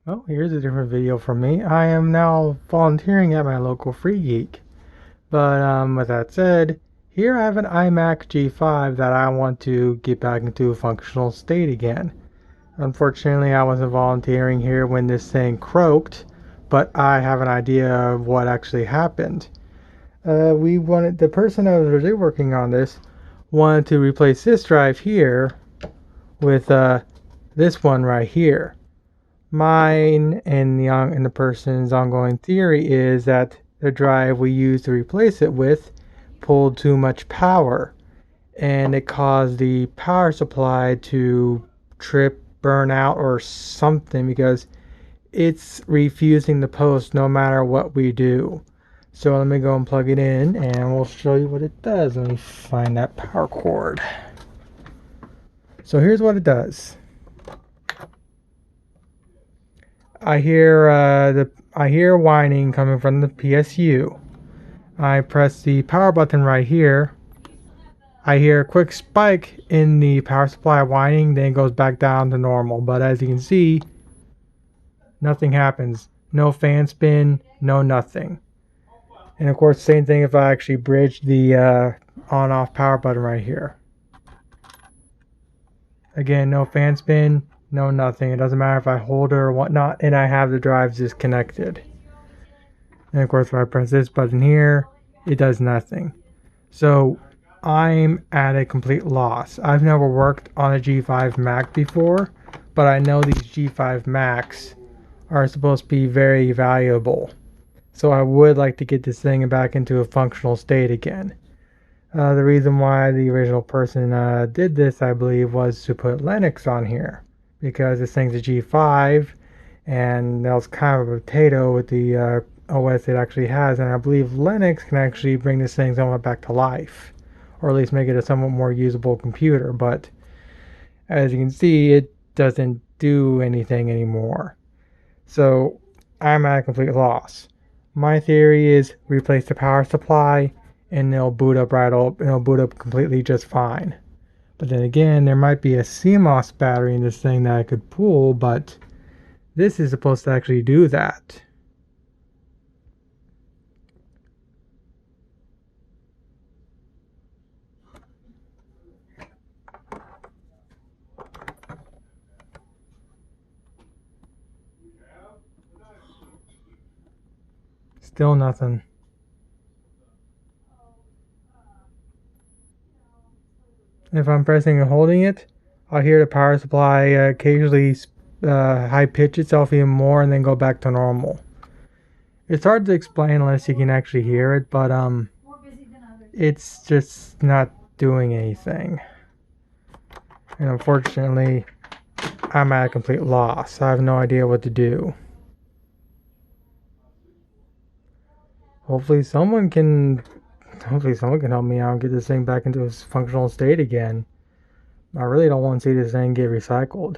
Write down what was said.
Oh, here's a different video from me. I am now volunteering at my local Free Geek. But with that said, here I have an iMac G5 that I want to get back into a functional state again. Unfortunately, I wasn't volunteering here when this thing croaked, but I have an idea of what actually happened. The person that was originally working on this wanted to replace this drive here with this one right here. Mine and the person's ongoing theory is that the drive we used to replace it with pulled too much power, and it caused the power supply to trip, burn out, or something because it's refusing to post no matter what we do. So let me go and plug it in and we'll show you what it does. Let me find that power cord. So here's what it does. I hear whining coming from the PSU. I press the power button right here. I hear a quick spike in the power supply whining, then it goes back down to normal. But as you can see, nothing happens. No fan spin, no nothing. And of course, same thing if I actually bridge the on-off power button right here. Again, no fan spin, no nothing. It doesn't matter if I hold it or whatnot, and I have the drives disconnected. And of course, if I press this button here, it does nothing. So I'm at a complete loss. I've never worked on a G5 Mac before, but I know these G5 Macs are supposed to be very valuable. So I would like to get this thing back into a functional state again. The reason why the original person did this, I believe, was to put Linux on here. Because this thing's a G5, and that was kind of a potato with the OS it actually has. And I believe Linux can actually bring this thing somewhat back to life. Or at least make it a somewhat more usable computer. But as you can see, it doesn't do anything anymore. So I'm at a complete loss. My theory is replace the power supply and it'll boot up right up, and it'll boot up completely just fine. But then again, there might be a CMOS battery in this thing that I could pull, but this is supposed to actually do that. Still nothing. If I'm pressing and holding it, I'll hear the power supply occasionally high pitch itself even more and then go back to normal. It's hard to explain unless you can actually hear it, but it's just not doing anything. And unfortunately, I'm at a complete loss. I have no idea what to do. Hopefully someone can help me out and get this thing back into its functional state again. I really don't want to see this thing get recycled.